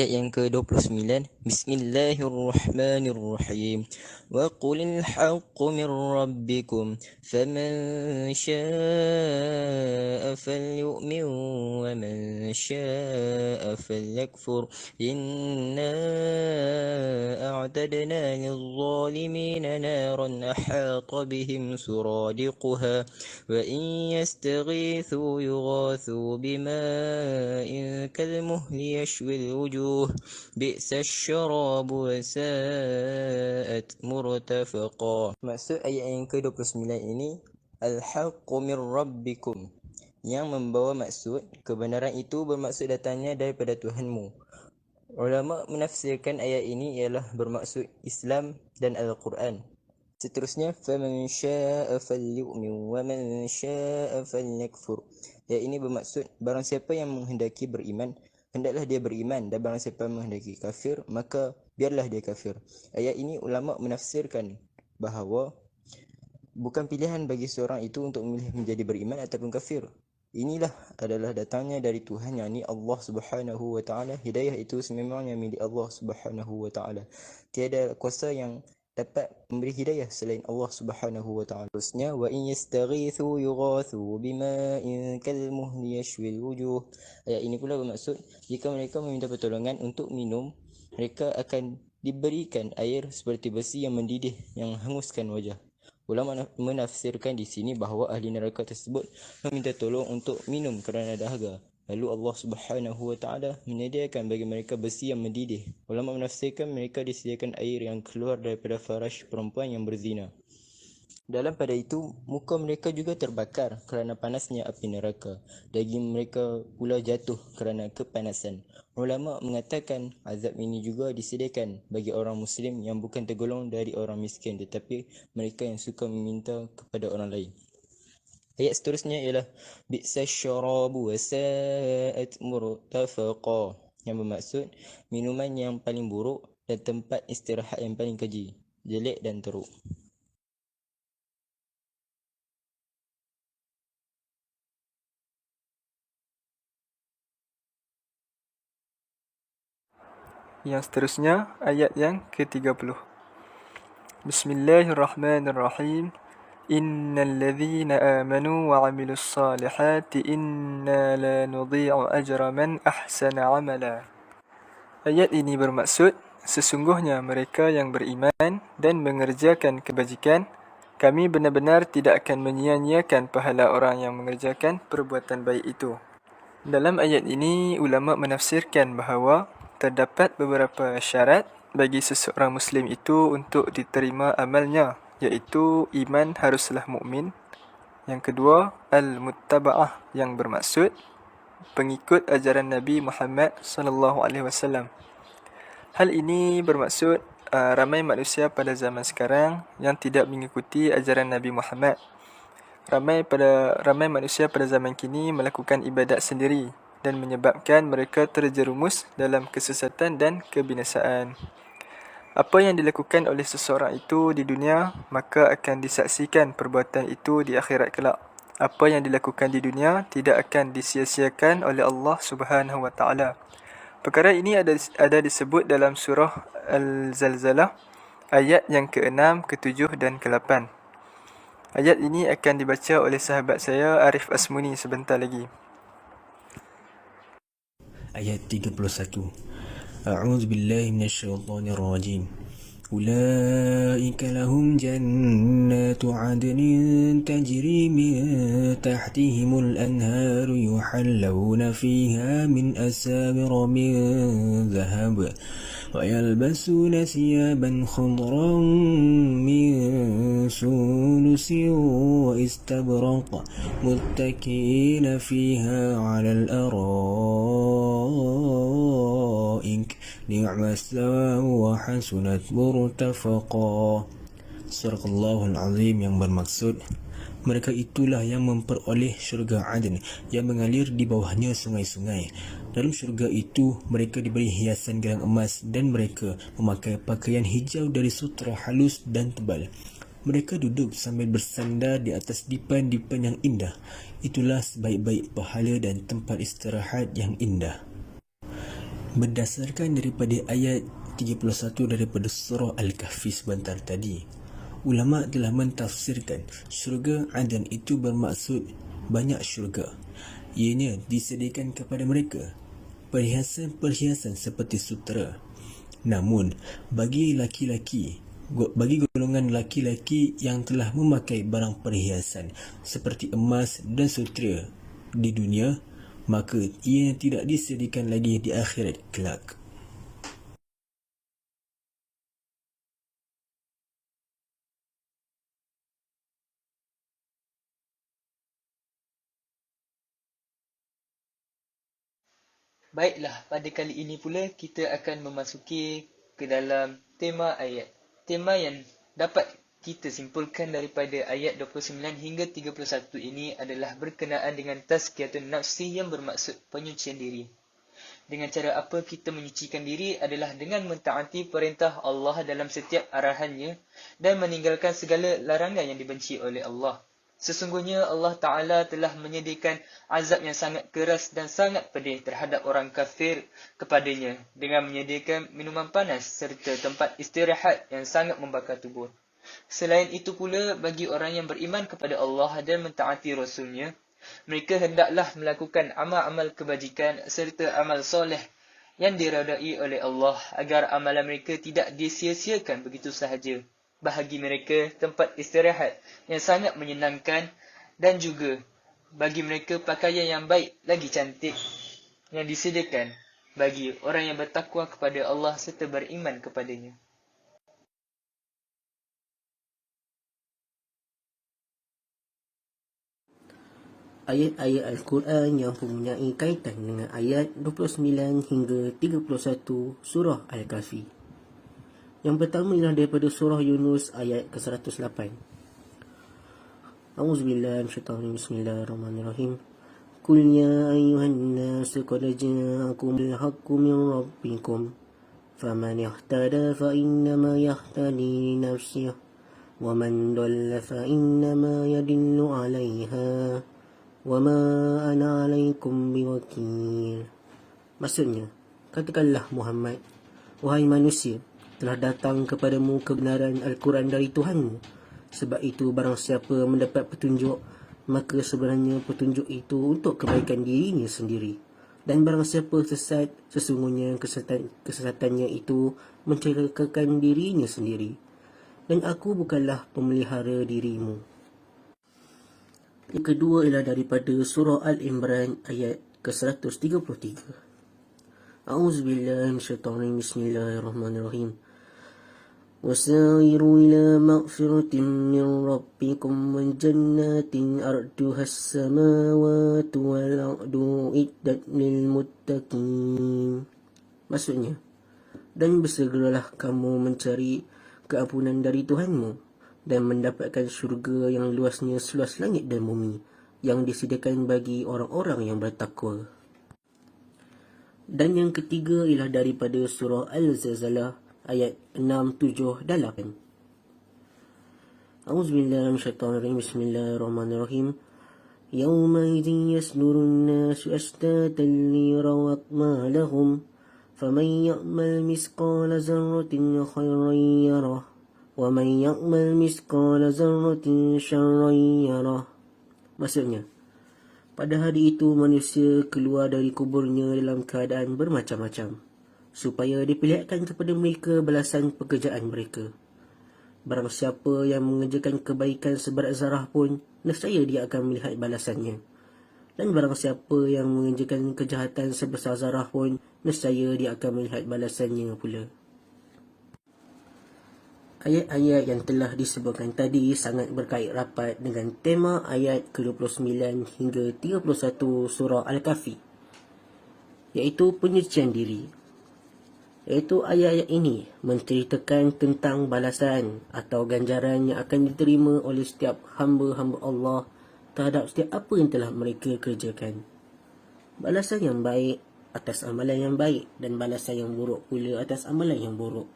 ayat yang ke-29. Bismillahirrahmanirrahim. Wa qulil haqqu min rabbikum faman syaa'a falyu'min wa man syaa'a falyakfur. Inna a'tadna lil-zalimina naran ahata bihim suradiquha wa in yastaghithu yughathu bima'in kalmuhli yashwi الوجوه بئس الشراب وساءت مرتفقا. Maksud ayat yang ke-29 ini, Al-haqqu min rabbikum, yang membawa maksud kebenaran itu bermaksud datangnya daripada Tuhanmu. Ulama menafsirkan ayat ini ialah bermaksud Islam dan Al-Quran. Seterusnya, faman syaa'a falyu'min wa man syaa'a falyakfur. Ayat ini bermaksud barang siapa yang menghendaki beriman, hendaklah dia beriman, dan barang siapa menghendaki kafir, maka biarlah dia kafir. Ayat ini ulama menafsirkan bahawa bukan pilihan bagi seorang itu untuk memilih menjadi beriman ataupun kafir. Inilah adalah datangnya dari Tuhan, yakni Allah Subhanahu wa taala. Hidayah itu sememangnya milik Allah Subhanahu wa taala. Tiada kuasa yang dapat memberi hidayah selain Allah Subhanahu wa taala. Terusnya, wa in yastaghithu yughathu bima'in kalmuhli yashwi alwujuh. Ayat ini pula bermaksud jika mereka meminta pertolongan untuk minum, mereka akan diberikan air seperti besi yang mendidih yang hanguskan wajah. Ulama menafsirkan di sini bahawa ahli neraka tersebut meminta tolong untuk minum kerana dahaga. Lalu Allah Subhanahu wa taala menyediakan bagi mereka besi yang mendidih. Ulama menafsirkan mereka disediakan air yang keluar daripada faraj perempuan yang berzina. Dalam pada itu, muka mereka juga terbakar kerana panasnya api neraka. Daging mereka pula jatuh kerana kepanasan. Ulama mengatakan azab ini juga disediakan bagi orang Muslim yang bukan tergolong dari orang miskin, tetapi mereka yang suka meminta kepada orang lain. Ayat seterusnya ialah bi'sa syarabu wa sa'at murtafaqa, yang bermaksud minuman yang paling buruk dan tempat istirahat yang paling keji, jelek dan teruk. Yang seterusnya, ayat yang ke-30. Bismillahirrahmanirrahim. Innal ladzina amanu wa 'amilus salihati inna la nudhi'u ajra man ahsana 'amala. Ayat ini bermaksud sesungguhnya mereka yang beriman dan mengerjakan kebajikan, kami benar-benar tidak akan menyia-nyiakan pahala orang yang mengerjakan perbuatan baik itu. Dalam ayat ini, ulama menafsirkan bahawa terdapat beberapa syarat bagi seseorang Muslim itu untuk diterima amalnya, iaitu iman haruslah mukmin. Yang kedua, al-muttaba'ah, yang bermaksud pengikut ajaran Nabi Muhammad SAW. Hal ini bermaksud ramai manusia pada zaman sekarang yang tidak mengikuti ajaran Nabi Muhammad. Ramai manusia pada zaman kini melakukan ibadat sendiri dan menyebabkan mereka terjerumus dalam kesesatan dan kebinasaan. Apa yang dilakukan oleh seseorang itu di dunia, maka akan disaksikan perbuatan itu di akhirat kelak. Apa yang dilakukan di dunia tidak akan disia-siakan oleh Allah Subhanahu wa taala. Perkara ini ada disebut dalam surah Al-Zalzalah ayat yang ke-6, ke-7 dan ke-8. Ayat ini akan dibaca oleh sahabat saya Arif Asmuni sebentar lagi. Ayat 31. A'udzu billahi minasyaitonir rajim. Ulaika lahum jannatu 'adnin tajri min tahtihimul anharu yuhallawna fiha min asawira min dhahab wa yalbasuna thiyaban khudran min sundusin wa istabraq muttaki'ina fiha 'alal araik ni'mas thawabu wa hasunat murtafaqa. Surahul Azim, yang bermaksud mereka itulah yang memperoleh syurga Aden yang mengalir di bawahnya sungai-sungai. Dalam syurga itu mereka diberi hiasan gelang emas dan mereka memakai pakaian hijau dari sutra halus dan tebal. Mereka duduk sambil bersandar di atas dipan-dipan yang indah. Itulah sebaik-baik pahala dan tempat istirahat yang indah. Berdasarkan daripada ayat 31 daripada surah Al-Kahfi sebentar tadi, ulama telah mentafsirkan syurga Adan itu bermaksud banyak syurga. Ianya disediakan kepada mereka perhiasan-perhiasan seperti sutera. Namun bagi golongan laki-laki yang telah memakai barang perhiasan seperti emas dan sutera di dunia, maka ia tidak disediakan lagi di akhirat kelak. Baiklah, pada kali ini pula kita akan memasuki ke dalam tema ayat. Tema yang dapat kita simpulkan daripada ayat 29 hingga 31 ini adalah berkenaan dengan tazkiyatun nafsi yang bermaksud penyucian diri. Dengan cara apa kita menyucikan diri adalah dengan mentaati perintah Allah dalam setiap arahannya dan meninggalkan segala larangan yang dibenci oleh Allah. Sesungguhnya Allah Ta'ala telah menyediakan azab yang sangat keras dan sangat pedih terhadap orang kafir kepadanya dengan menyediakan minuman panas serta tempat istirahat yang sangat membakar tubuh. Selain itu pula, bagi orang yang beriman kepada Allah dan mentaati Rasulnya, mereka hendaklah melakukan amal-amal kebajikan serta amal soleh yang diredai oleh Allah agar amalan mereka tidak disia-siakan begitu sahaja. Bagi mereka tempat istirahat yang sangat menyenangkan dan juga bagi mereka pakaian yang baik lagi cantik yang disediakan bagi orang yang bertakwa kepada Allah serta beriman kepadanya. Ayat-ayat Al-Quran yang mempunyai kaitan dengan ayat 29 hingga 31 surah Al-Kahfi. Yang pertama ialah daripada surah Yunus ayat ke-108. A'udzubillahi minasyaitanir bismillahirrahmanirrahim. Qul ya ayyuhan nas qad ja'akumul haqqu min rabbikum faman ihtada fa innama yahtadi li nafsihi wa man dhalla fa innama yadillu 'alaiha wama ana alaikum biwakil. Maksudnya, katakanlah Muhammad, wahai manusia, telah datang kepadamu kebenaran Al-Quran dari Tuhanmu. Sebab itu barang siapa mendapat petunjuk, maka sebenarnya petunjuk itu untuk kebaikan dirinya sendiri. Dan barang siapa sesat, sesungguhnya kesesatannya itu mencelakakan dirinya sendiri. Dan aku bukanlah pemelihara dirimu. Yang kedua ialah daripada surah Al-Imran ayat ke-133. A'udzubillahi minasyaitanir bismillahirrahmanirrahim. وَسَارِعُوا إِلَى مَغْفِرَةٍ مِّن رَّبِّكُمْ وَجَنَّاتٍ أَرْضُهَا السَّمَاوَاتُ وَالْأَرْضُ أُعِدَّتْ لِلْمُتَّقِينَ. Maksudnya, dan bersegeralah kamu mencari keampunan dari Tuhanmu dan mendapatkan syurga yang luasnya seluas langit dan bumi yang disediakan bagi orang-orang yang bertakwa. Dan yang ketiga ialah daripada surah Al-Zalzalah ayat 6, 7 dan 8. A'udzubillahi minasyaitonirrajim. Bismillahirrahmanirrahim. Yawmaidhin yasdurun nasu ashtatan liyaraw a'malahum faman ya'mal misqala dzarratin khairan yarah وَمَنْ يَعْمَلْ مِثْقَالَ ذَرَّةٍ شَرًّا يَرَهُ. Maksudnya, pada hari itu manusia keluar dari kuburnya dalam keadaan bermacam-macam, supaya diperlihatkan kepada mereka balasan pekerjaan mereka. Barang siapa yang mengerjakan kebaikan seberat zarah pun, nescaya dia akan melihat balasannya. Dan barang siapa yang mengerjakan kejahatan sebesar zarah pun, nescaya dia akan melihat balasannya pula. Ayat-ayat yang telah disebutkan tadi sangat berkait rapat dengan tema ayat ke-29 hingga 31 surah Al-Kahfi, iaitu penyucian diri. Iaitu ayat-ayat ini menceritakan tentang balasan atau ganjaran yang akan diterima oleh setiap hamba-hamba Allah terhadap setiap apa yang telah mereka kerjakan. Balasan yang baik atas amalan yang baik dan balasan yang buruk pula atas amalan yang buruk.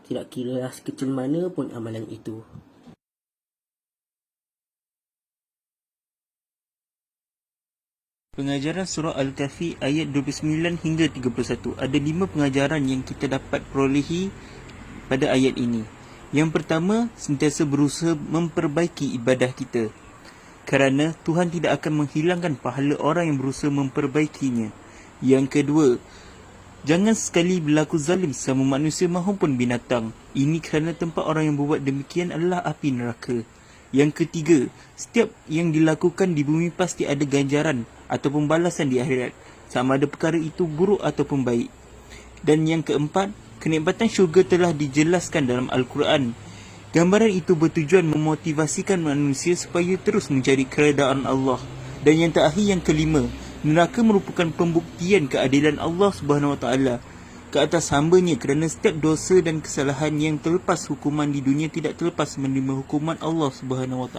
Tidak kiralah sekecil mana pun amalan itu. Pengajaran surah Al-Kahfi ayat 29 hingga 31. Ada 5 pengajaran yang kita dapat perolehi pada ayat ini. Yang pertama, sentiasa berusaha memperbaiki ibadah kita, kerana Tuhan tidak akan menghilangkan pahala orang yang berusaha memperbaikinya. Yang kedua, jangan sekali berlaku zalim sama manusia maupun binatang. Ini kerana tempat orang yang berbuat demikian adalah api neraka. Yang ketiga, setiap yang dilakukan di bumi pasti ada ganjaran ataupun balasan di akhirat, sama ada perkara itu buruk ataupun baik. Dan yang keempat, kenikmatan syurga telah dijelaskan dalam Al-Quran. Gambaran itu bertujuan memotivasikan manusia supaya terus mencari keredaan Allah. Dan yang terakhir, yang kelima, neraka merupakan pembuktian keadilan Allah SWT ke atas hamba-Nya, kerana setiap dosa dan kesalahan yang terlepas hukuman di dunia tidak terlepas menerima hukuman Allah SWT.